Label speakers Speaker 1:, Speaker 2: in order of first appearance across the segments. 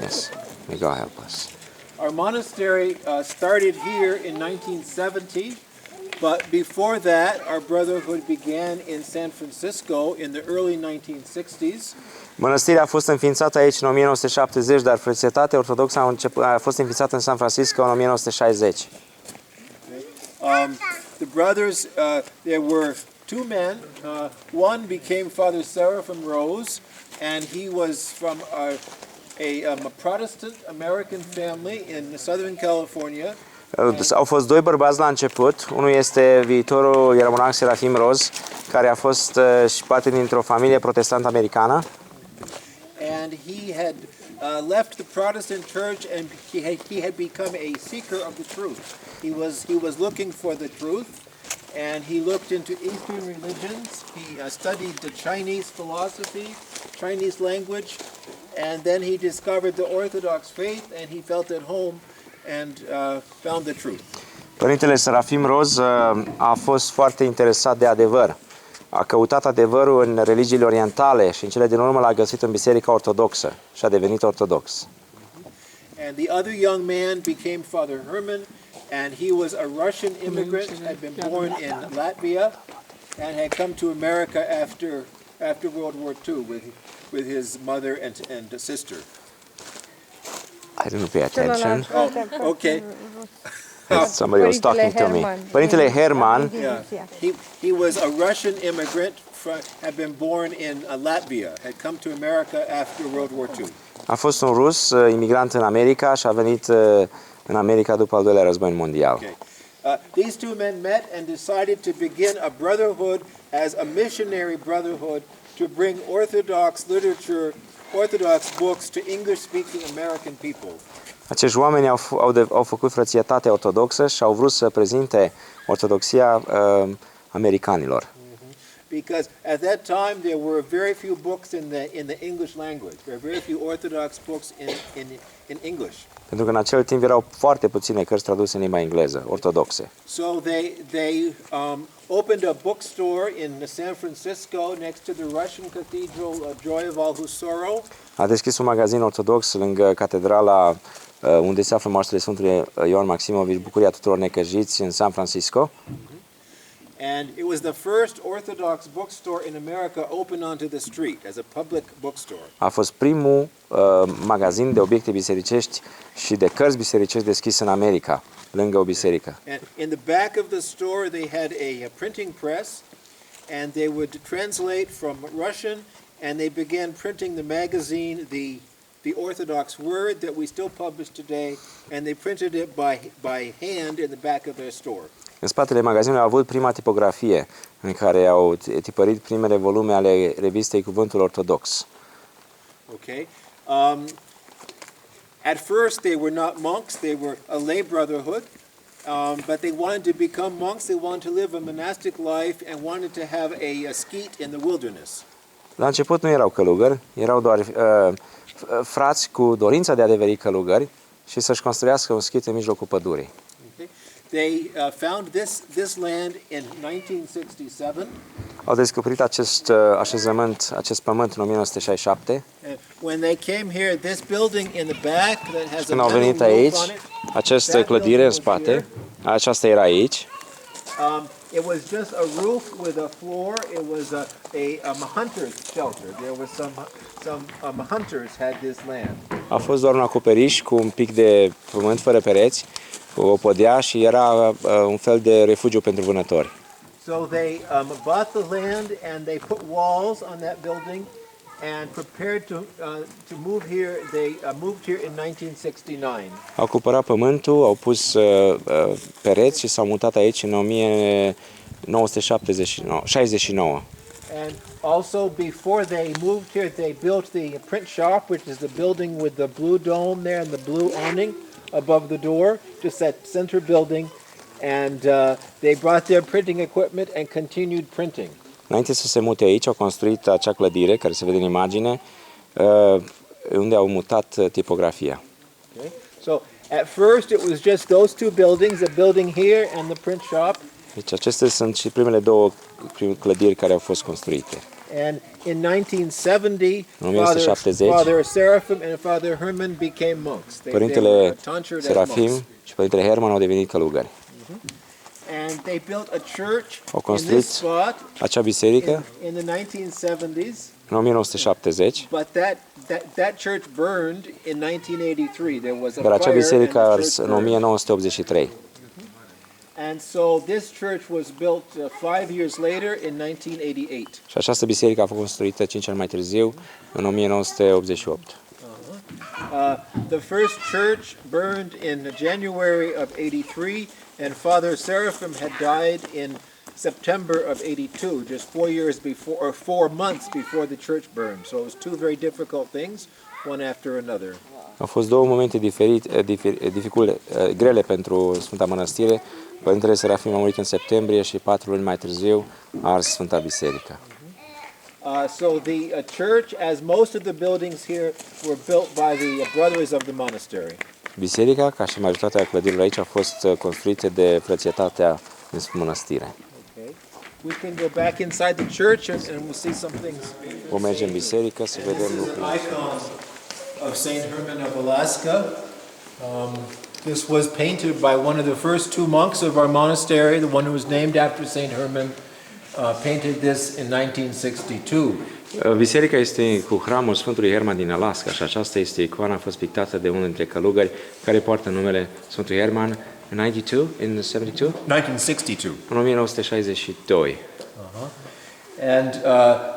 Speaker 1: Yes, may God help us.
Speaker 2: Our monastery started here in 1970, but before that, our brotherhood began in San Francisco in the early 1960s.
Speaker 1: Mănăstirea a fost înființată aici în 1970, dar Frățetatea Ortodoxă a fost înființată în San Francisco în 1960.
Speaker 2: The brothers, there were two men. One became Father Seraphim Rose, and he was from a Protestant American family in Southern California.
Speaker 1: Au fost doi bărbați la început. Unul este viitorul ierarh Serafim Roz, care a fost și parte dintr-o familie protestantă americană.
Speaker 2: And he had left the Protestant church, and he had become a seeker of the truth. He was looking for the truth, and he looked into Eastern religions. He studied the Chinese philosophy, Chinese language, and then he discovered the Orthodox faith, and he felt at home and found the truth.
Speaker 1: Părintele Serafim Roz a fost foarte interesat de adevăr. A căutat adevărul în religiile orientale și în cele din urmă l-a găsit în Biserica Ortodoxă și a devenit ortodox.
Speaker 2: And the other young man became Father Herman, and he was a Russian immigrant, had been born in Latvia, and had come to America after World War II with his mother and sister.
Speaker 1: I didn't pay attention.
Speaker 2: Oh, okay.
Speaker 1: Somebody was talking to me. Părintele Herman.
Speaker 2: Yeah. He was a Russian immigrant, had been born in Latvia, had come to America after World War II.
Speaker 1: A fost un rus imigrant în America și a venit în America după al doilea război mondial.
Speaker 2: Okay. These two men met and decided to begin a brotherhood as a missionary brotherhood to bring Orthodox literature, Orthodox books to English-speaking American people.
Speaker 1: Acești oameni au făcut frățietatea ortodoxă și au vrut să prezinte ortodoxia americanilor.
Speaker 2: Because at that time there were very few books in the English language. There were very few Orthodox books in English.
Speaker 1: Pentru că în acel timp erau foarte puține cărți traduse în limba engleză, ortodoxe.
Speaker 2: So they opened a bookstore in San Francisco next to the Russian Cathedral Joy of All Who Sorrow.
Speaker 1: A deschis un magazin ortodox lângă catedrala unde se află moaștele Sfântului Ioan Maximovici, Bucuria tuturor necăjiți, în San Francisco.
Speaker 2: And it was the first Orthodox bookstore in America open onto the street as a public bookstore.
Speaker 1: A fost primul magazin de obiecte bisericești și de cărți bisericești deschis în America, lângă o biserică.
Speaker 2: And in the back of the store they had a printing press, and they would translate from Russian, and they began printing the magazine, the Orthodox Word that we still publish today, and they printed it by hand in the back of their store.
Speaker 1: În spatele magazinului au avut prima tipografie în care au tipărit primele volume ale revistei Cuvântul Ortodox.
Speaker 2: Okay. At first they were not monks, they were a lay brotherhood, but they wanted to become monks, they wanted to live a monastic life and wanted to have a skeet in the wilderness.
Speaker 1: La început nu erau călugări, erau doar frați cu dorința de a deveni călugări și să-și construiască un schit în mijlocul pădurii.
Speaker 2: They found this land in 1967.
Speaker 1: Au descoperit acest așezământ, acest pământ în 1967.
Speaker 2: When they came here, this building in the back that has
Speaker 1: Când au venit aici, această clădire în spate, aceasta era aici.
Speaker 2: It was just a roof with a floor. It was a hunter's shelter. There was some hunters had this land.
Speaker 1: A fost doar un acoperiș cu un pic de pământ fără pereți, cu o podea și era un fel de refugiu pentru vânători.
Speaker 2: So they bought the land and they put walls on that building and prepared to move here. They moved here in 1969.
Speaker 1: Au cumpărat pământul, au pus pereți și s-au mutat aici în 1969.
Speaker 2: And also before they moved here, they built the print shop, which is the building with the blue dome there and the blue awning above the door, just that center building, and they brought their printing equipment and continued printing.
Speaker 1: Înainte să se mute aici, au construit acea clădire care se vede în imagine, unde au mutat tipografia.
Speaker 2: Okay. So at first it was just those two buildings, the building here and the print shop.
Speaker 1: Deci acestea sunt și primele două clădiri care au fost construite.
Speaker 2: And in 1970,
Speaker 1: În 1970,
Speaker 2: Father Seraphim and Father Herman became monks. They were
Speaker 1: Părintele
Speaker 2: tonsured as
Speaker 1: Serafim
Speaker 2: monks.
Speaker 1: și Părintele Herman au devenit călugări.
Speaker 2: And they built a church
Speaker 1: Au
Speaker 2: in
Speaker 1: construit
Speaker 2: this spot
Speaker 1: acea biserică
Speaker 2: in the 1970s,
Speaker 1: în 1970,
Speaker 2: but that church burned in 1983. There was a
Speaker 1: dar acea
Speaker 2: fire and
Speaker 1: biserică a
Speaker 2: the
Speaker 1: ars
Speaker 2: church
Speaker 1: în
Speaker 2: burned.
Speaker 1: 1983.
Speaker 2: And so this church was built 5 years later in 1988.
Speaker 1: Și această biserică a fost construită 5 ani mai târziu, în 1988.
Speaker 2: The first church burned in January of 83, and Father Seraphim had died in September of 82, just 4 years before, or 4 months before the church burned. So it was two very difficult things, one after another.
Speaker 1: Au fost două momente grele pentru Sfânta Mănăstire. Părintele Serafim a murit în septembrie și 4 luni mai târziu a ars Sfânta Biserică.
Speaker 2: So the church, as most of the buildings here, were built by the brothers of the monastery.
Speaker 1: Biserica, ca și majoritatea clădirilor aici, a fost construite de frățietatea din mănăstire.
Speaker 2: Okay. We can go back inside the church and we'll see some things.
Speaker 1: Vom merge în biserică să vedem
Speaker 2: This is
Speaker 1: lucruri.
Speaker 2: an icon of Saint Herman of Alaska. This was painted by one of the first two monks of our monastery, the one who was named after Saint Herman, painted this in 1962.
Speaker 1: Biserica este cu hramul Sfântului Herman din Alaska și aceasta este icoana, a fost pictată de unul dintre călugări care poartă numele Sfântului Herman în
Speaker 2: 1962.
Speaker 1: În 1962.
Speaker 2: And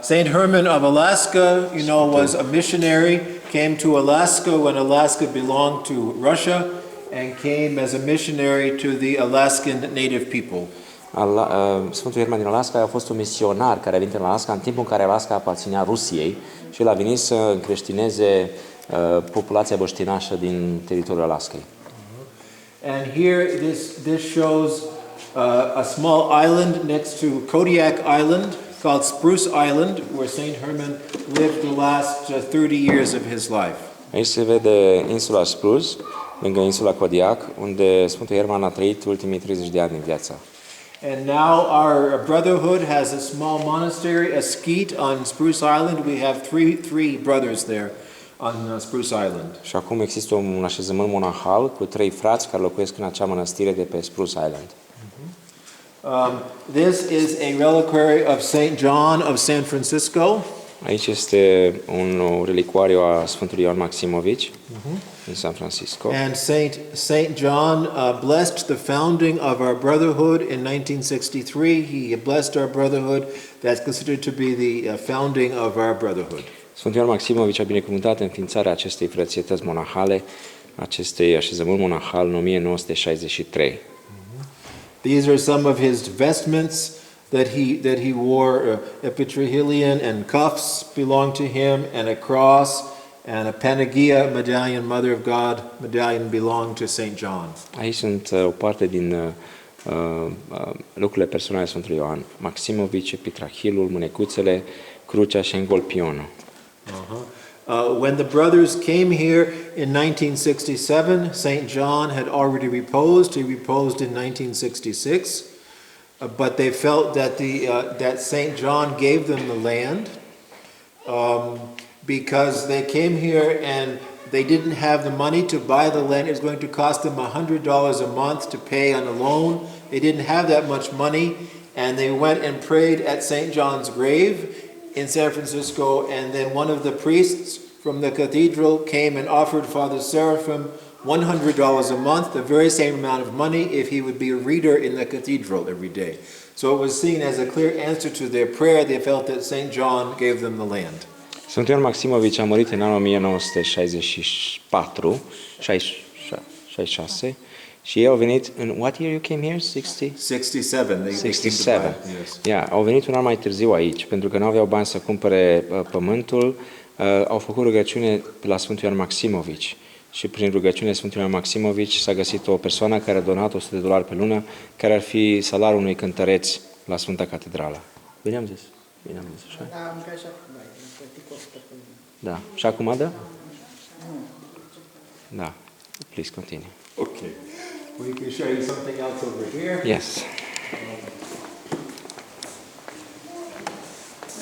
Speaker 2: Saint Herman of Alaska, you know, was a missionary, came to Alaska when Alaska belonged to Russia, and came as a missionary to the Alaskan native people.
Speaker 1: Sfântul Herman din Alaska a fost un misionar care a venit în Alaska în timpul în care Alaska aparținea Rusiei și el a venit să încreștineze populația băștinașă din teritoriul Alaskei.
Speaker 2: And here this shows a small island next to Kodiak Island called Spruce Island, where Saint Herman lived the last 30 years of his life.
Speaker 1: Aici se vede insula Spruce, lângă insula Kodiak, unde Sfântul Herman a trăit ultimii 30 de ani din viața.
Speaker 2: And now our brotherhood has a small monastery, a skeet on Spruce Island. We have three brothers there on Spruce Island.
Speaker 1: Și acum există un așezământ monahal cu 3 frați care locuiesc în acea mănăstire de pe Spruce Island.
Speaker 2: This is a reliquary of Saint John of San Francisco.
Speaker 1: Aici este un relicuariu a Sfântului Ioan Maximovici în San Francisco.
Speaker 2: And Saint John blessed the founding of our brotherhood in 1963. He blessed our brotherhood. That's considered to be the founding of our brotherhood.
Speaker 1: Sfântul Ioan Maximovici a binecuvântat înființarea acestei frățietăți monahale, acestei așezământ monahal în 1963.
Speaker 2: These are some of his vestments that he wore. A Petrihilion and cuffs belong to him, and a cross and a Panagia medallion, Mother of God medallion belong to Saint John.
Speaker 1: Aici sunt o parte din lucrurile personale Sfântului Ioan Maximovici, pitrahilul, mânecuțele, crucea și engolpionul.
Speaker 2: When the brothers came here in 1967, Saint John had already reposed. He reposed in 1966, but they felt that that Saint John gave them the land because they came here and they didn't have the money to buy the land. It was going to cost them $100 a month to pay on a loan. They didn't have that much money, and they went and prayed at Saint John's grave in San Francisco, and then one of the priests from the cathedral came and offered Father Seraphim $100 a month, the very same amount of money if he would be a reader in the cathedral every day. So it was seen as a clear answer to their prayer. They felt that St. John gave them the land.
Speaker 1: Sfântul Ioan Maximovici a murit în anul 1964, 66, și ei au venit în what year you came here?
Speaker 2: 67. They
Speaker 1: 67.
Speaker 2: came to buy, yes.
Speaker 1: Yeah, au venit un an mai târziu aici, pentru că nu aveau bani să cumpere pământul. Au făcut rugăciune la Sfântul Ioan Maximovici și prin rugăciune Sfântul Ioan Maximovici s-a găsit o persoană care a donat $100 pe lună, care ar fi salariul unui cântăreț la Sfânta Catedrală. Bine am zis? Bine am zis, așa?
Speaker 3: Da, am ca așa cum ai, plătit 100 pe lună.
Speaker 1: Da. Și acum dă? Da. Please continue.
Speaker 2: Okay. We can show you something else over here.
Speaker 1: Yes.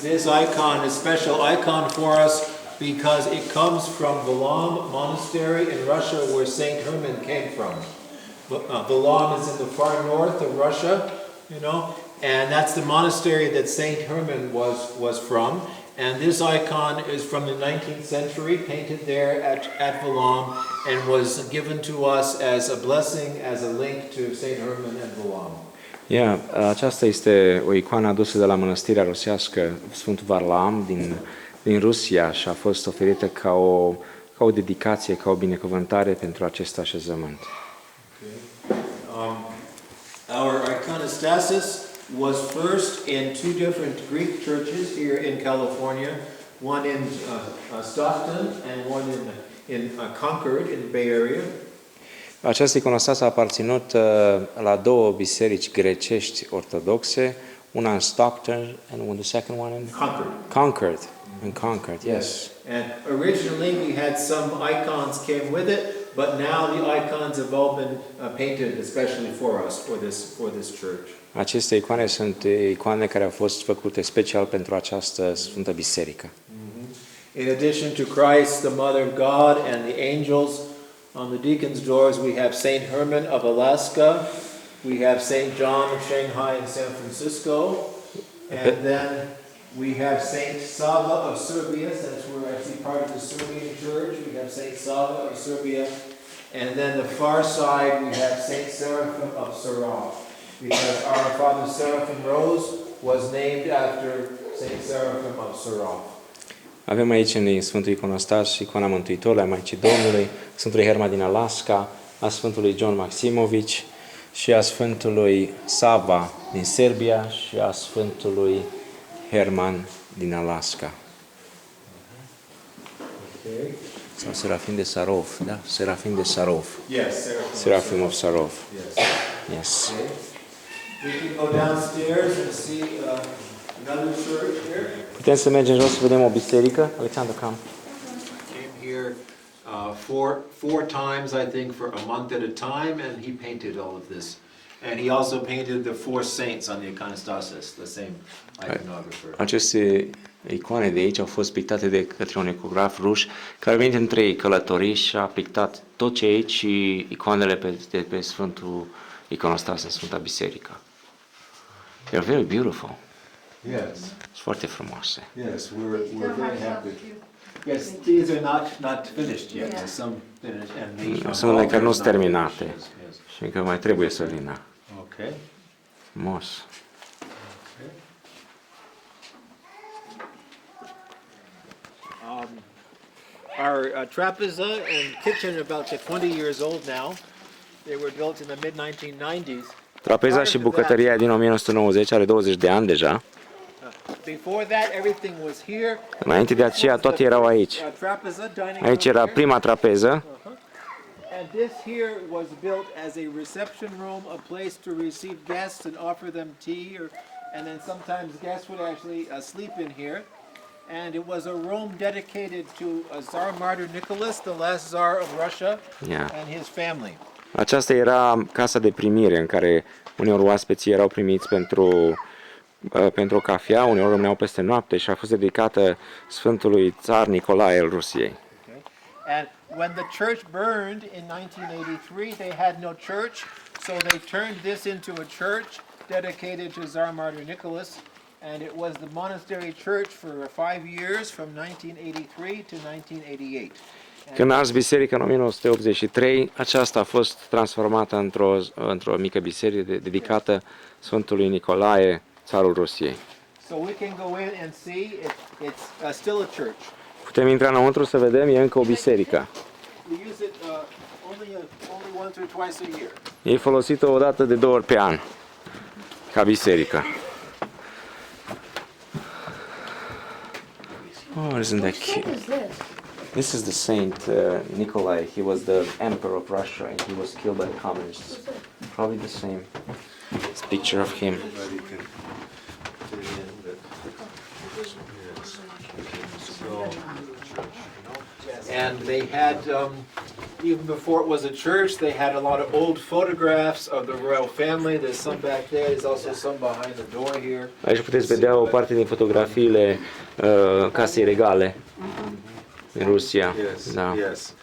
Speaker 2: This icon is a special icon for us because it comes from Valam Monastery in Russia, where Saint Herman came from. Valam is in the far north of Russia, you know, and that's the monastery that Saint Herman was from. And this icon is from the 19th century, painted there at Valam, and was given to us as a blessing, as a link to Saint Herman and Valam.
Speaker 1: Aceasta este o icoană adusă de la Mănăstirea rusească Sfântul Varlam din Rusia și a fost oferită ca o dedicație, ca o binecuvântare pentru acest așezământ.
Speaker 2: Our iconostasis was first in two different Greek churches here in California, one in Stockton and one in Concord in the Bay Area.
Speaker 1: Această iconostasă a aparținut la două biserici grecești ortodoxe, una în Stockton and the second one in Concord, yes.
Speaker 2: And originally we had some icons came with it, but now the icons have all been painted especially for us for this church.
Speaker 1: Aceste icoane sunt icoane care au fost făcute special pentru această Sfântă Biserică.
Speaker 2: In addition to Christ, the Mother of God, and the angels, on the deacon's doors we have Saint Herman of Alaska, we have Saint John of Shanghai and San Francisco, and then we have Saint Sava of Serbia, that's where I see part of the Serbian church. We have Saint Sava of Serbia, and then the far side we have Saint Seraphim of Sarov, because our Father Seraphim Rose was named after Saint Seraphim of Sarov.
Speaker 1: Avem aici în Sfântul Iconostas icoana Mântuitorului, a Maicii Domnului, Sfântului Herman din Alaska, a Sfântului John Maximovici și a Sfântului Sava din Serbia și a Sfântului Herman din Alaska.
Speaker 2: Okay.
Speaker 1: Sau Serafim de Sarov, da? Serafim de Sarov.
Speaker 2: Yes,
Speaker 1: Seraphim of Sarov.
Speaker 2: Yes.
Speaker 1: Yes.
Speaker 2: Okay. We can go downstairs and see another church here.
Speaker 1: Putem să mergem jos să vedem o biserică? Alexandru, cam.
Speaker 2: Came here four times, I think, for a month at a time, and he painted all of this. And he also painted the four saints on the iconostasis, the same iconographer.
Speaker 1: Aceste icoane de aici au fost pictate de către un icograf ruș care a venit în 3 călătorii și a pictat tot ce e aici și icoanele pe Sfântul Iconostas în Sfânta Biserică. They're very beautiful.
Speaker 2: Yes.
Speaker 1: Sunt foarte frumoase.
Speaker 2: Yes, we're very happy. Yes, these are not finished yet. There's some finished, and these
Speaker 1: Sunt unele care nu sunt
Speaker 2: not
Speaker 1: terminate
Speaker 2: finished, yes.
Speaker 1: și încă mai trebuie să vină.
Speaker 2: Okay.
Speaker 1: Frumos.
Speaker 2: Our trapeza and kitchen are about 20 years old now. They were built in the mid-1990s.
Speaker 1: Trapeza și bucătăria din 1990 are 20 de ani deja.
Speaker 2: Before that, everything was here.
Speaker 1: Înainte de aceea toate erau aici. Aici era prima trapeză.
Speaker 2: And this here was built as a reception room, a place to receive guests and offer them tea, and then sometimes guests would actually sleep in here. And it was a room dedicated to Tsar Martyr Nicholas, the last Tsar of Russia, and his family.
Speaker 1: Aceasta era casa de primire în care uneori oaspeții erau primiți pentru o cafea, uneori rămâneau peste noapte și a fost dedicată Sfântului Tsar Nikolai al Rusiei.
Speaker 2: And when the church burned in 1983, they had no church, so they turned this into a church dedicated to Tsar Martyr Nicholas, and it was the monastery church for 5 years, from 1983 to 1988.
Speaker 1: Când a ars biserica în 1983, aceasta a fost transformată într-o mică biserică dedicată Sfântului Nicolae, țarul Rusiei.
Speaker 2: So we can go in and see it's still a church.
Speaker 1: Putem intra înăuntru să vedem, e încă o biserică.
Speaker 2: We use it only once or twice a year.
Speaker 1: E folosită o dată de 2 ori pe an ca biserică. Oh, isn't that cute? This is the Saint Nikolai. He was the emperor of Russia and he was killed by the communists. Probably the same. It's a picture of him.
Speaker 2: And they had even before it was a church, they had a lot of old photographs of the royal family. There's some back there. There's also some behind the door here.
Speaker 1: Aici puteți vedea o parte din fotografiile casei regale în Rusia.
Speaker 2: Yes,
Speaker 1: Da.
Speaker 2: yes.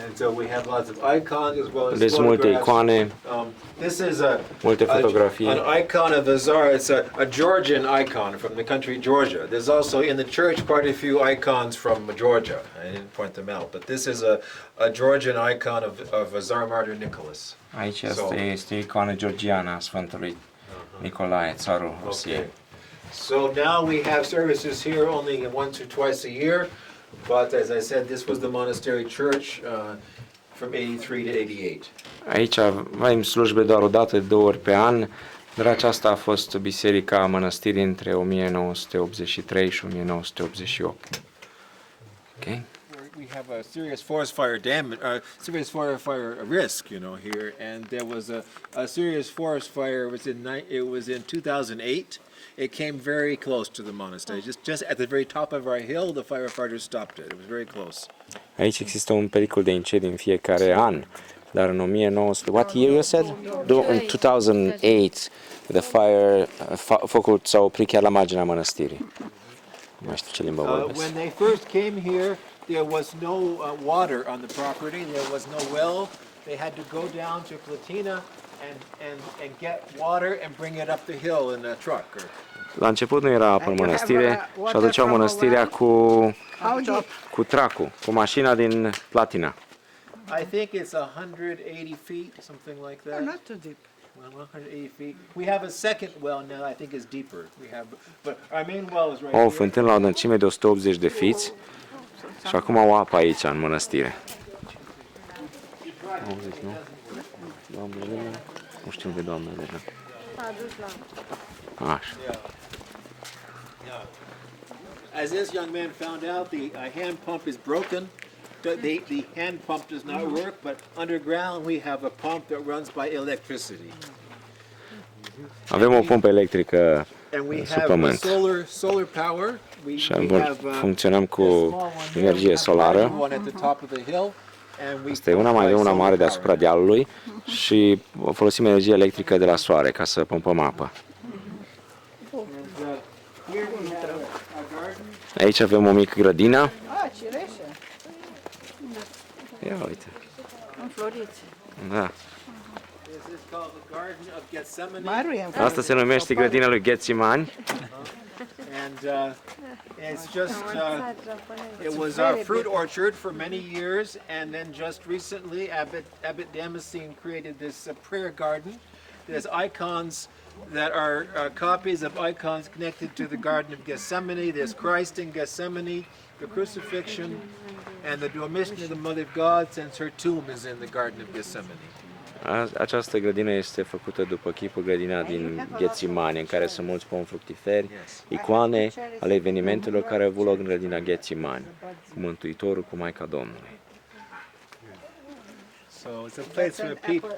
Speaker 2: And so we have lots of icons as well as
Speaker 1: Vedeți multe
Speaker 2: photographs.
Speaker 1: icoane,
Speaker 2: This is
Speaker 1: multe fotografii.
Speaker 2: an icon of the Tsar. It's a Georgian icon from the country Georgia. There's also in the church quite a few icons from Georgia. I didn't point them out, but this is a Georgian icon of Tsar Martyr Nicholas.
Speaker 1: Aici este icoană georgiană a Sfântului Nikolai, țarul Rusiei.
Speaker 2: Okay. So now we have services here only once or twice a year, but as I said, this was the monastery church from 83 to 88.
Speaker 1: Aici avem slujbe doar o dată, 2 ori pe an, dar aceasta a fost biserica mănăstirii între 1983 și 1988. Okay?
Speaker 2: We have a serious forest fire damage, serious forest fire risk, here, and there was a serious forest fire. It was in 2008. It came very close to the monastery, just at the very top of our hill. The firefighters stopped it. It was very close.
Speaker 1: Aici există un pericol de incendiu în fiecare an, dar în 1900, what year you said? In 2008, the fire, focul s-a oprit chiar la marginea mănăstirii. Nu mai știu ce limbă vorbesc.
Speaker 2: When they first came here, there was no water on the property. There was no well. They had to go down to Platina and get water and bring it up the hill in a truck.
Speaker 1: La început nu era apă în mănăstire și aduceau mănăstirea cu tracul, cu mașina din Platina.
Speaker 2: I think it's 180 feet, something like that.
Speaker 3: Not too deep.
Speaker 2: Well, 180 feet. We have a second well now. I think it's deeper. But our main well is right
Speaker 1: O
Speaker 2: here.
Speaker 1: fântână la o adâncime de 180 de fiți și acum au apă aici, în mănăstire. Auziți, nu? Doamnele, nu știu de doamne deja. Așa.
Speaker 2: As this young man found out, the hand pump is broken. The hand pump does not work, but underground we have a pump that runs by electricity.
Speaker 1: Avem o pompă electrică
Speaker 2: And we
Speaker 1: sub
Speaker 2: have
Speaker 1: pământ
Speaker 2: solar power.
Speaker 1: și funcționăm cu energie solară.
Speaker 2: One at the top of the hill.
Speaker 1: Asta e una mai avem una mare deasupra dealului și folosim energie electrică de la soare ca să pompăm apă. Aici avem o mică grădină.
Speaker 3: Ah, cireșe.
Speaker 1: Ia uite.
Speaker 3: Înfloriți.
Speaker 1: Da.
Speaker 2: This is called the Garden of Gethsemane.
Speaker 3: Maria,
Speaker 1: Asta se numește grădina lui Ghețimani.
Speaker 2: And it's just, it was our fruit orchard for many years, and then just recently Abbot Damascene created this prayer garden. There's icons that are copies of icons connected to the Garden of Gethsemane. There's Christ in Gethsemane, the crucifixion, and the Domitian of the Mother of God, since her tomb is in the Garden of Gethsemane.
Speaker 1: Această grădină este făcută după chipul grădina din Ghețimani, în care sunt mulți pomi fructiferi, icoane ale evenimentelor care au avut loc în grădina Ghețimani, cu Mântuitorul, cu Maica Domnului.
Speaker 2: So it's a place where people.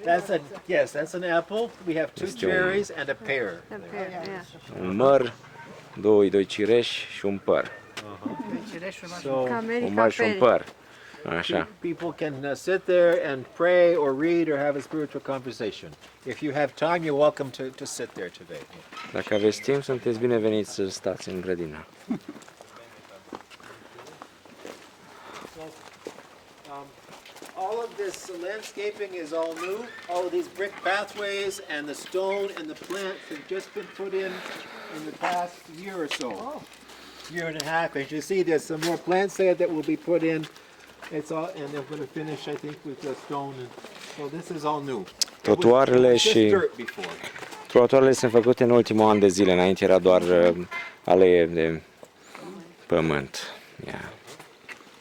Speaker 2: That's an apple. We have 2 cherries and a pear.
Speaker 1: Un măr, doi cireși și un păr.
Speaker 2: So
Speaker 1: Un măr și un păr. Așa.
Speaker 2: people can sit there and pray or read or have a spiritual conversation. If you have time, you're welcome to sit there today.
Speaker 1: Dacă aveți timp, sunteți bineveniți să stați în grădină.
Speaker 2: All of this landscaping is all new. All of these brick pathways and the stone and the plants have just been put in the past year or so. Year and a half. As you see, there's some more plants there that will be put in. It's all, and they're going to finish, I think, with the stone. And, so this is all new.
Speaker 1: Trotuarele
Speaker 2: Just
Speaker 1: și
Speaker 2: dirt before.
Speaker 1: trotuarele sunt făcute în ultimul an de zile. Înainte era doar alee de pământ. Yeah.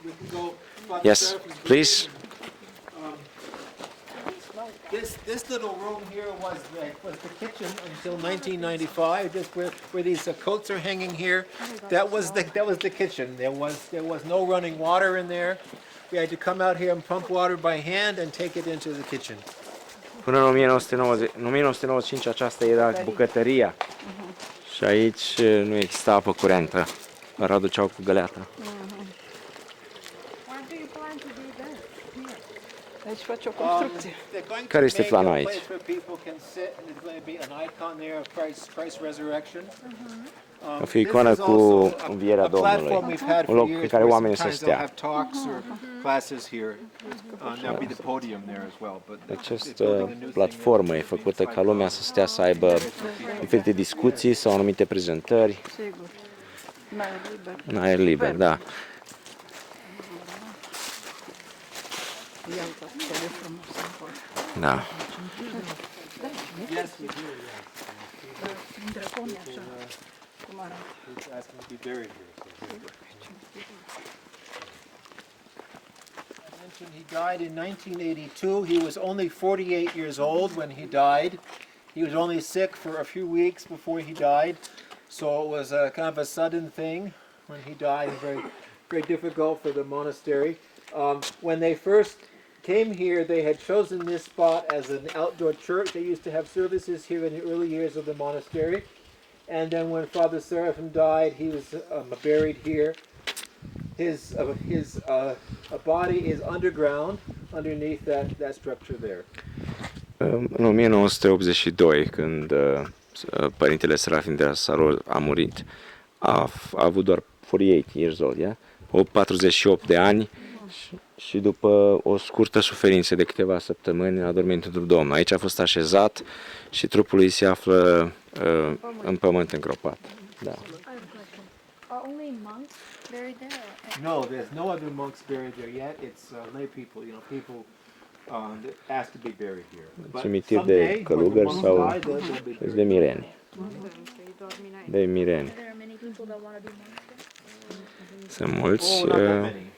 Speaker 2: We can go.
Speaker 1: Yes, please.
Speaker 2: This little room here was the kitchen until 1995. Just where these coats are hanging here, that was the kitchen. There was no running water in there. We had to come out here and pump water by hand and take it into the kitchen.
Speaker 1: Până în 1995 aceasta era bucătăria. Și aici nu exista apă curentă. Doar aduceau cu găleata.
Speaker 4: What do you plan to do then?
Speaker 3: Aici face o construcție.
Speaker 2: They're going to
Speaker 1: Care este
Speaker 2: make a
Speaker 1: planul aici?
Speaker 2: place where people can sit, and there's going to be an icon there of Christ's resurrection.
Speaker 1: O fi o icoană cu învierea Domnului.
Speaker 2: Platform we've had
Speaker 1: Un
Speaker 2: for
Speaker 1: loc
Speaker 2: years
Speaker 1: în care
Speaker 2: where
Speaker 1: oamenii să
Speaker 2: sometimes they'll
Speaker 1: stea.
Speaker 2: have talks or classes here. There'll be the podium there as well. But
Speaker 1: Această platformă e făcută ca lumea să stea să aibă diferite discuții sau anumite prezentări
Speaker 3: Sigur. În aer liber.
Speaker 1: în aer liber, da.
Speaker 3: Ia uite, ce e frumos acolo.
Speaker 1: Da.
Speaker 3: Între pomii așa, cum arată.
Speaker 2: asking to be buried here. He died in 1982. He was only 48 years old when he died. He was only sick for a few weeks before he died, so it was a kind of a sudden thing when he died. Very, very difficult for the monastery. When they first came here, they had chosen this spot as an outdoor church. They used to have services here in the early years of the monastery. And then when Father Seraphim died, he was buried here. His body is underground, underneath that structure there.
Speaker 1: În 1982, când părintele Serafim de la Sarol a murit, a avut doar 48 years old, yeah? 48 de ani și după o scurtă suferință de câteva săptămâni a dormit într-un Domnul. Aici a fost așezat și trupul lui se află în pământ îngropat. Da.
Speaker 4: Are only monks buried there?
Speaker 2: No, there's no other monks buried there yet. It's lay people, people that ask to be buried here. But
Speaker 1: Cimitir
Speaker 2: someday,
Speaker 1: de
Speaker 2: when the
Speaker 1: călugări
Speaker 2: monks
Speaker 1: sau
Speaker 2: die, they'll be buried.
Speaker 1: de mireni. De mireni.
Speaker 4: There are many people that want to be monks there.
Speaker 1: Sunt mulți
Speaker 2: Oh, not that many.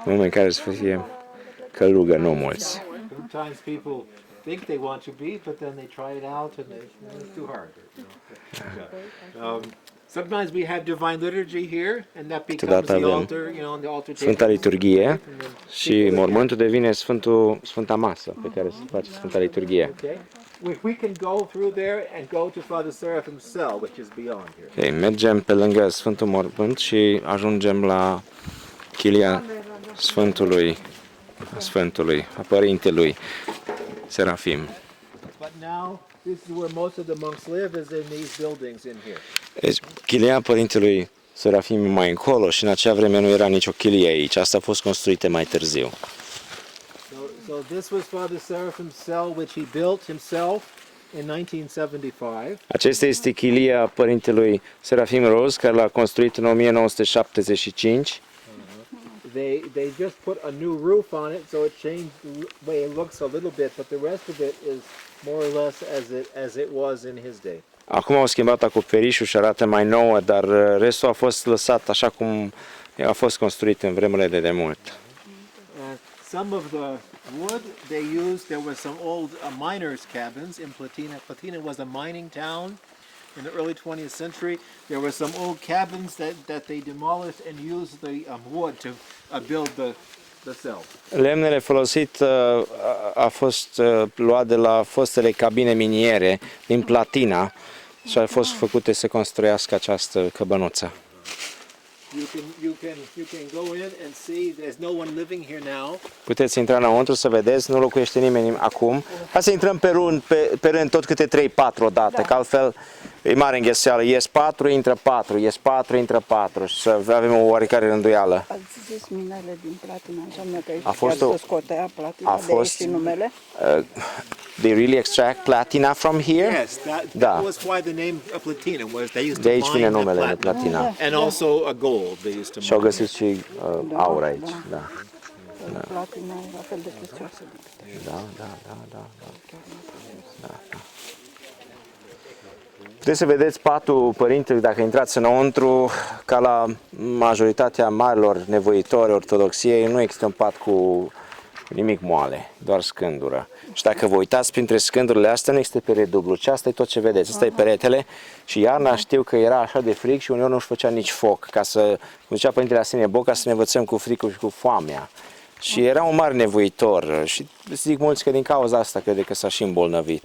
Speaker 1: oameni care să fie călugări, nu mulți.
Speaker 2: Sometimes people think they want to be, but then they try it out and it's too hard. Sometimes we have divine liturgy here, and that becomes the
Speaker 1: avem
Speaker 2: altar, on the altar
Speaker 1: Sfânta
Speaker 2: table.
Speaker 1: Liturghie și mormântul devine Sfânta Masă pe care se face Sfânta Liturghie.
Speaker 2: Okay. We can go through there and go to Father Seraphim's cell, which is beyond here.
Speaker 1: Okay, mergem pe lângă Sfântul Mormânt și ajungem la chilia Sfântului, a Părintelui Serafim.
Speaker 2: But now, this is where most of the monks live, is in these buildings in here.
Speaker 1: Deci, chilia Părintelui Serafim e mai încolo și în acea vreme nu era nicio chilie aici. Asta a fost construită mai târziu.
Speaker 2: So this was Father Seraphim's cell, which he built himself in 1975.
Speaker 1: Acesta este chilia Părintelui Serafim Roz, care l-a construit în 1975.
Speaker 2: They just put a new roof on it, so it changed the way it looks a little bit, but the rest of it is more or less as it was in his day.
Speaker 1: Acum au schimbat acoperișul și arată mai nouă, dar restul a fost lăsat așa cum a fost construit în vremurile de demult.
Speaker 2: Some of the wood they used, there were some old miners' cabins in Platina. Platina was a mining town in the early 20th century. There were some old cabins that they demolished and used the wood to build the cell.
Speaker 1: Lemnele folosit a fost luat de la fostele cabine miniere din Platina și a fost făcute să construiască această căbănuță.
Speaker 2: You can go in and see there's no one living here now.
Speaker 1: Puteți intra înăuntru să vedeți, nu locuiește nimeni acum. Hai să intrăm pe rând tot câte 3-4 odată, că altfel e mare înghesuială. Ies 4, intră 4, ies 4, intră 4 și să avem o oarecare rânduială.
Speaker 3: Ați zis minele din Platina, înseamnă că
Speaker 1: A fost
Speaker 3: chiar
Speaker 1: o-
Speaker 3: se scotea Platina, de aici și numele?
Speaker 1: They really extract platina from here?
Speaker 2: Yes, that
Speaker 1: Da.
Speaker 2: was why the name Platina was. They used
Speaker 1: De
Speaker 2: to
Speaker 1: aici vine
Speaker 2: mine
Speaker 1: numele de
Speaker 2: platinum.
Speaker 1: platina.
Speaker 2: And also a gold they used to
Speaker 1: Și au
Speaker 2: mine.
Speaker 1: găsit și aur aici. Da.
Speaker 3: Platina e la fel de prețioasă.
Speaker 1: Da. Puteți să vedeți patul părintelui dacă intrați înăuntru, ca la majoritatea marilor nevoitori ortodoxiei, nu există un pat cu nimic moale, doar scândură. Și dacă vă uitați printre scândurile astea, nu există pere dublu, ci asta e tot ce vedeți, asta e peretele. Și iarna știu că era așa de frig și uneori nu își făcea nici foc, ca să, cum zicea Părintele Arsenie Boca, să ne învățăm cu fricul și cu foamea. Și era un mare nevoitor și zic mulți că din cauza asta crede că s-a și îmbolnăvit.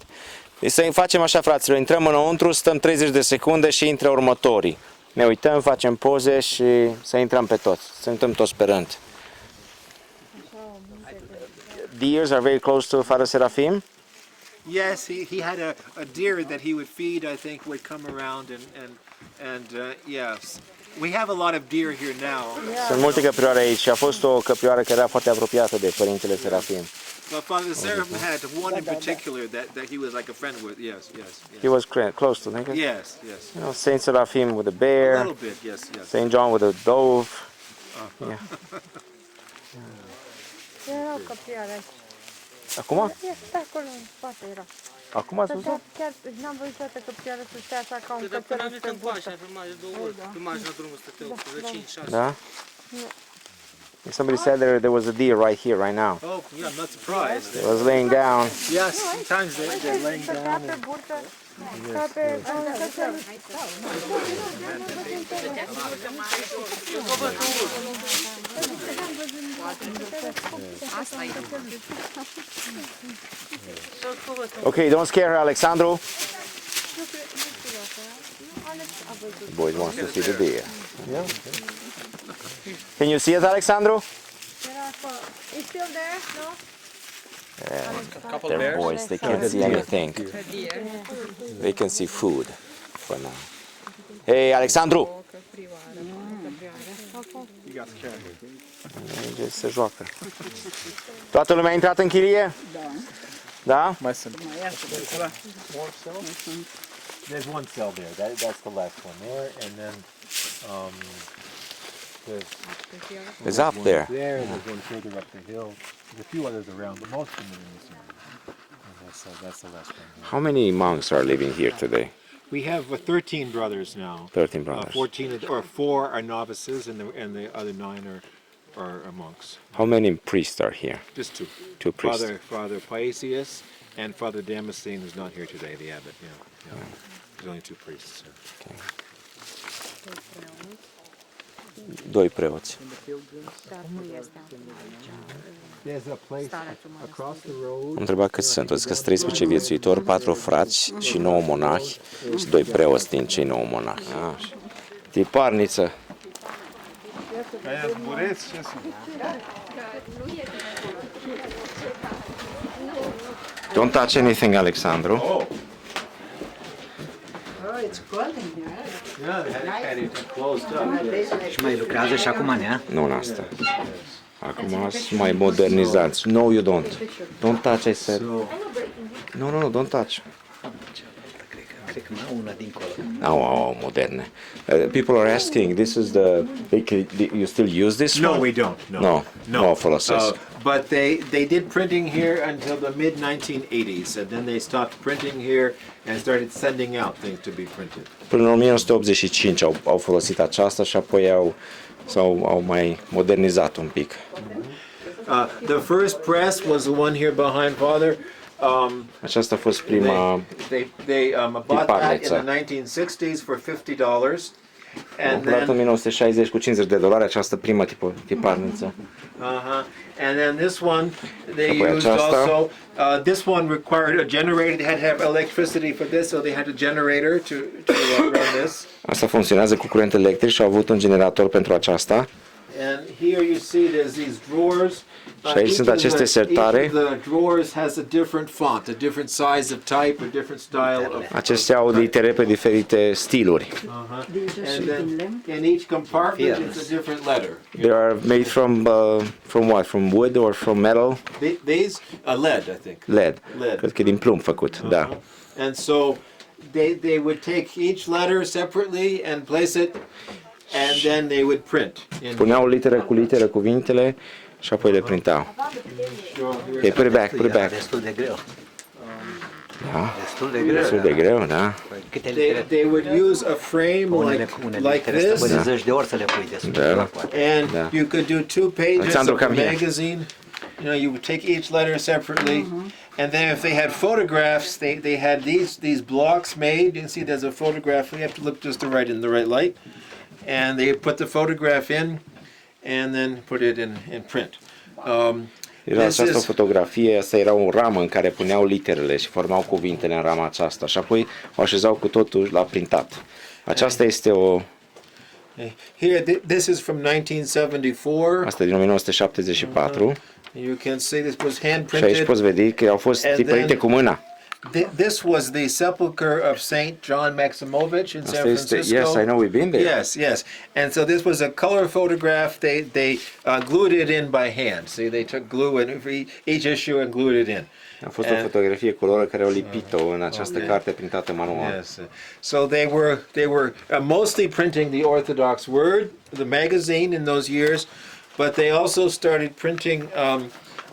Speaker 1: Deci să facem așa, fraților, intrăm înăuntru, stăm 30 de secunde și intră următorii. Ne uităm, facem poze și să intrăm pe toți, să intrăm toți pe rând. deers are very close to Father Seraphim?
Speaker 2: Yes, he had a deer that he would feed. I think would come around and yes, we have a lot of deer here now.
Speaker 1: Sunt multe căprioare aici și a fost o căprioară care era foarte apropiată de Părintele Serafim.
Speaker 2: But Father Seraphim had one in particular that he was like a friend with. Yes.
Speaker 1: He was close to, think I?
Speaker 2: Yes.
Speaker 1: You know, Saint Seraphim with a
Speaker 2: A
Speaker 1: bear,
Speaker 2: little bit. Yes.
Speaker 1: Saint John with a dove. Yeah.
Speaker 5: Erau căprioare aici.
Speaker 1: Acum?
Speaker 5: Este acolo în spate era.
Speaker 1: Acum ați văzut?
Speaker 5: Chiar n-am văzut toată căprioară să stea așa ca un
Speaker 6: Dar până
Speaker 5: cățel
Speaker 6: am venit
Speaker 5: pe
Speaker 6: în pași,
Speaker 5: burtă.
Speaker 6: am filmat de 2 ori. Pe marginea drumului stăteau, vreo 5-6.
Speaker 1: Da? Somebody said there was a deer right here, right now.
Speaker 2: Oh, yeah, I'm not surprised.
Speaker 1: It was laying down.
Speaker 2: Yes, sometimes they're laying
Speaker 5: Stătea
Speaker 2: down.
Speaker 5: pe burtă ca pe un cățel.
Speaker 1: Okay, don't scare her, Alexandru. The boy wants to see the deer. Can you see it, Alexandru?
Speaker 5: Era acolo. Is still there? No?
Speaker 1: They're boys, they can't see anything. They can see food for now. Hey, Alexandru! Merge să joacă. Toată lumea a intrat în chirie? Da.
Speaker 2: Mai sunt. There's one cell there. That's the last one there, and then
Speaker 1: There's up there.
Speaker 2: There's one further up the hill. There's a few others around, but most of them are in this area. And that's the last one.
Speaker 1: How many monks are living here today?
Speaker 2: We have 13 brothers now.
Speaker 1: 13 brothers.
Speaker 2: 14 or 4 are novices, and the other 9 are monks.
Speaker 1: How many priests are here?
Speaker 2: Just 2.
Speaker 1: 2 priests.
Speaker 2: Father Paisius and Father Damascene, who's not here today, the abbot. Yeah. There's only 2 priests.
Speaker 1: Doi preoți.
Speaker 2: There's a place across the road.
Speaker 1: Am întrebat câți sunt. O zis că sunt 13 viețuitori, 4 frați și 9 monahi și 2 preoți din cei 9 monahi. Tiparniță. Don't touch anything, Alexandru.
Speaker 3: Oh, it's cold in here.
Speaker 2: Yeah, they had it closed up.
Speaker 6: Și mai lucrează și acum, nea?
Speaker 1: Nu în asta. Acum sunt mai modernizați. No, you don't. Don't touch, I said. No, don't touch.
Speaker 6: Cred că mai una dincolo.
Speaker 1: Oh, moderne. People are asking, this is the, you still use this
Speaker 2: No,
Speaker 1: one?
Speaker 2: we don't.
Speaker 1: No folosesc.
Speaker 2: But they did printing here until the mid 1980s, and then they stopped printing here and started sending out things to be printed.
Speaker 1: Până în 1985 au folosit aceasta și apoi au mai modernizat un pic.
Speaker 2: The first press was the one here behind Father.
Speaker 1: Aceasta a fost prima
Speaker 2: They bought that in the 1960s for $50. And
Speaker 1: cumpărat în
Speaker 2: then,
Speaker 1: 1960 cu $50 această prima tiparniță.
Speaker 2: and then this one they
Speaker 1: Apoi
Speaker 2: used
Speaker 1: aceasta.
Speaker 2: also. This one required a generator. They had to have electricity for this, so they had a generator to run this.
Speaker 1: Asta funcționează cu curent electric și au avut un generator pentru aceasta.
Speaker 2: And here you see there's these drawers.
Speaker 1: Și aici sunt aceste sertare.
Speaker 2: Each of the drawers has a different font, a different size of type, a different style of.
Speaker 1: Acestea au litere pe diferite stiluri.
Speaker 2: And then in each compartment it's a different letter.
Speaker 1: They are made from what? From wood or from metal?
Speaker 2: These lead, I think.
Speaker 1: LED.
Speaker 2: Lead.
Speaker 1: Cred că e din plumb făcut, da.
Speaker 2: And so they would take each letter separately and place it, and then they would print.
Speaker 1: Puneau literă cu literă cuvintele și apoi le printau. Okay, put it back.
Speaker 6: Destul de greu.
Speaker 1: Da.
Speaker 6: Destul de greu.
Speaker 1: Destul de greu, da.
Speaker 6: Câte litere?
Speaker 2: They would use a frame like this,
Speaker 6: Până zeci de ori să le pui destul de
Speaker 1: Da.
Speaker 6: greu.
Speaker 2: and you could do 2 pages
Speaker 1: Alexandru,
Speaker 2: of the
Speaker 1: come here.
Speaker 2: magazine. You know, you would take each letter separately, and then if they had photographs, they had these blocks made. You can see there's a photograph. We have to look just in the right light, and they put the photograph in, and then put it in print.
Speaker 1: Era această fotografie, asta era o ramă în care puneau literele și formau cuvintele în rama aceasta și apoi o așezau cu totul la printat. Aceasta este
Speaker 2: Here, this is from 1974.
Speaker 1: Asta e din 1974.
Speaker 2: You can see this was hand
Speaker 1: Și aici
Speaker 2: printed.
Speaker 1: poți vedea că au fost
Speaker 2: And
Speaker 1: tipărite
Speaker 2: then-
Speaker 1: cu mâna.
Speaker 2: This was the sepulcher of Saint John Maximovich in San
Speaker 1: Asta este,
Speaker 2: Francisco.
Speaker 1: yes, I know we've been there.
Speaker 2: Yes, yes. And so this was a color photograph. They glued it in by hand. See, they took glue in each issue and glued it in.
Speaker 1: A fost o fotografie coloră care au lipit-o în această carte printată manual.
Speaker 2: Yes. So they were mostly printing the Orthodox Word, the magazine in those years, but they also started printing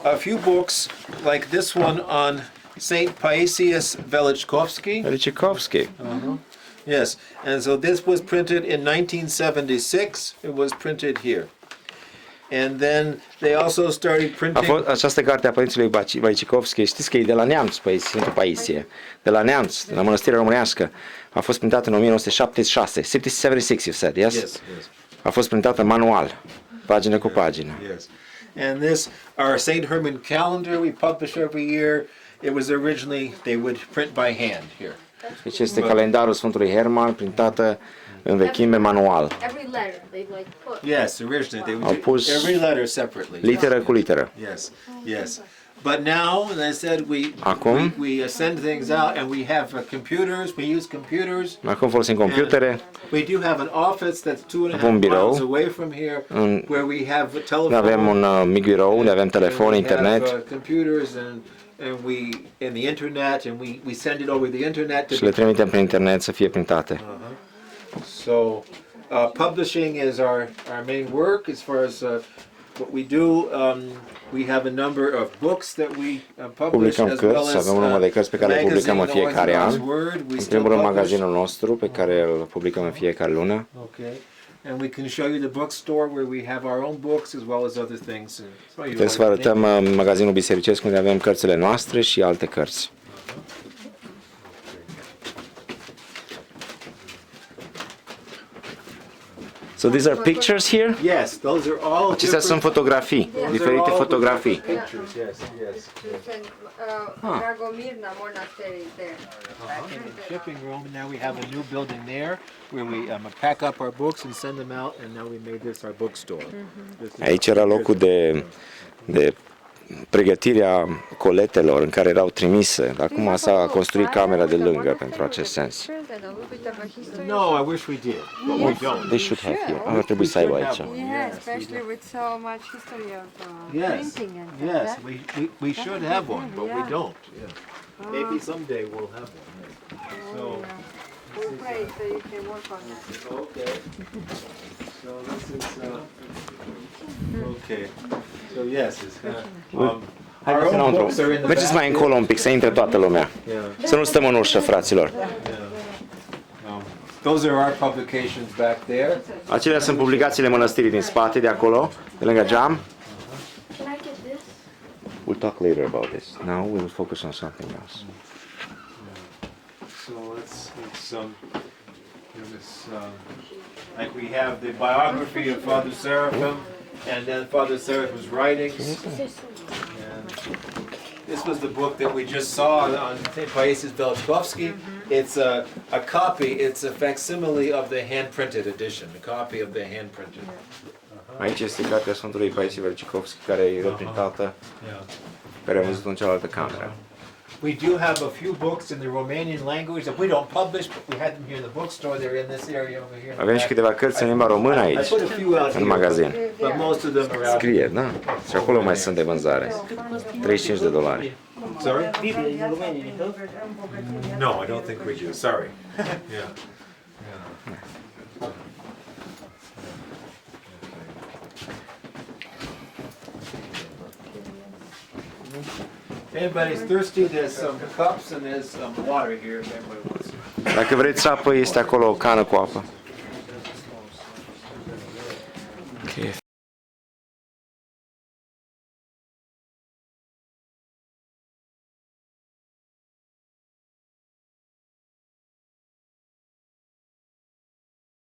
Speaker 2: a few books like this one on Saint Paisius Velichkovsky.
Speaker 1: Velichkovsky.
Speaker 2: Yes, and so this was printed in 1976. It was printed here. And then they also started printing.
Speaker 1: Această carte a părințilui Velichkovsky, știți că e de la Neamț, Sfântul Paisie, de la Neamț, de la Mănăstirea Românească. A fost printată în 1976, 76 you said, yes?
Speaker 2: Yes,
Speaker 1: A fost printată manual, pagină cu pagină.
Speaker 2: yes. And this, our St. Herman calendar we publish every year. It was originally, they would print by hand here.
Speaker 1: Deci este calendarul Sfântului Herman, printată în vechime manual,
Speaker 4: Every letter they like put.
Speaker 2: Yes, originally they
Speaker 1: Au
Speaker 2: would do
Speaker 1: pus
Speaker 2: every letter separately.
Speaker 1: literă cu literă.
Speaker 2: Yes, yes. But now, as I said,
Speaker 1: Acum?
Speaker 2: we send things out and we have computers. We use computers.
Speaker 1: Acum folosim computere,
Speaker 2: We do have an office that's 2.5
Speaker 1: Avem un birou.
Speaker 2: miles away from here, where we have a telephone.
Speaker 1: avem un mic birou unde avem
Speaker 2: and
Speaker 1: telefon,
Speaker 2: we
Speaker 1: internet
Speaker 2: have, computers and the internet, and we send it over the internet to
Speaker 1: și le trimitem prin internet să fie printate.
Speaker 2: So, publishing is our main work as far as what we do. We have a number of books that we publish,
Speaker 1: Publicăm
Speaker 2: as well
Speaker 1: cărți,
Speaker 2: as
Speaker 1: avem un număr de cărți pe care le publicăm în
Speaker 2: magazine
Speaker 1: fiecare
Speaker 2: Orthodox
Speaker 1: an.
Speaker 2: Word. We
Speaker 1: În
Speaker 2: still
Speaker 1: primul rând
Speaker 2: publish.
Speaker 1: magazinul nostru pe care îl publicăm în fiecare lună.
Speaker 2: Okay. And we can show you the bookstore where we have our own books as well as other things.
Speaker 1: Putem să vă arătăm magazinul bisericesc unde avem cărțile noastre și alte cărți. So these are pictures here?
Speaker 2: Yes, those are all
Speaker 1: Acestea sunt
Speaker 2: different.
Speaker 1: fotografii, diferite fotografii.
Speaker 2: Pictures, yes, yes.
Speaker 5: Dragomirna Monastery there.
Speaker 2: In the shipping room, and now we have a new building there where we pack up our books and send them out, and now we made this our bookstore. This is-
Speaker 1: Aici era locul de pregătirea coletelor în care erau trimise. Acum s-a construit camera de lângă pentru acest sens.
Speaker 2: No, I wish we did, but we don't.
Speaker 1: They should have here. Ar trebui să aibă aici.
Speaker 5: Yeah, especially with so much history of
Speaker 2: Yes,
Speaker 5: printing and
Speaker 2: yes,
Speaker 5: that.
Speaker 2: we should have one, but we
Speaker 5: Yeah.
Speaker 2: don't. Yeah. Maybe someday we'll have one. So,
Speaker 5: We'll pray so you can work on that.
Speaker 2: okay. So this is, okay. So yes, it's our
Speaker 1: Haideți
Speaker 2: own
Speaker 1: înăuntru.
Speaker 2: books are in the
Speaker 1: Mergeți
Speaker 2: back
Speaker 1: mai încolo un pic, să intre toată lumea.
Speaker 2: Yeah.
Speaker 1: Să nu stăm în ușă, fraților.
Speaker 2: Those are our publications back there.
Speaker 1: Acelea sunt publicațiile mănăstirii din spate, de acolo, de lângă geam.
Speaker 4: Can I get this?
Speaker 1: We'll talk later about this. Now we will focus on something else.
Speaker 2: So it's like we have the biography of Father Seraphim, and then Father Seraphim's writings. And this was the book that we just saw on St. Paisius Velichkovsky. It's a copy, it's a facsimile of the hand-printed edition, a copy of the hand-printed.
Speaker 1: Aici este cartea Sfântului Paisie Velichkovsky, care e reprintată, care am văzut în cealaltă cameră.
Speaker 2: We do have a few books in the Romanian language that we don't publish, but we had them here in the bookstore. They're in this area over here.
Speaker 1: Avem și câteva cărți în limba română
Speaker 2: I
Speaker 1: aici,
Speaker 2: put a few out
Speaker 1: în
Speaker 2: here,
Speaker 1: magazin.
Speaker 2: but most of them are out.
Speaker 1: Scrie, da? Și acolo mai sunt de vânzare. $35.
Speaker 2: Sorry? No, I don't think we do. Sorry. Yeah. If anybody's thirsty, there's some cups and there's some water here if anybody wants some.
Speaker 1: Dacă vreți apă, este acolo o cană cu apă. Okay.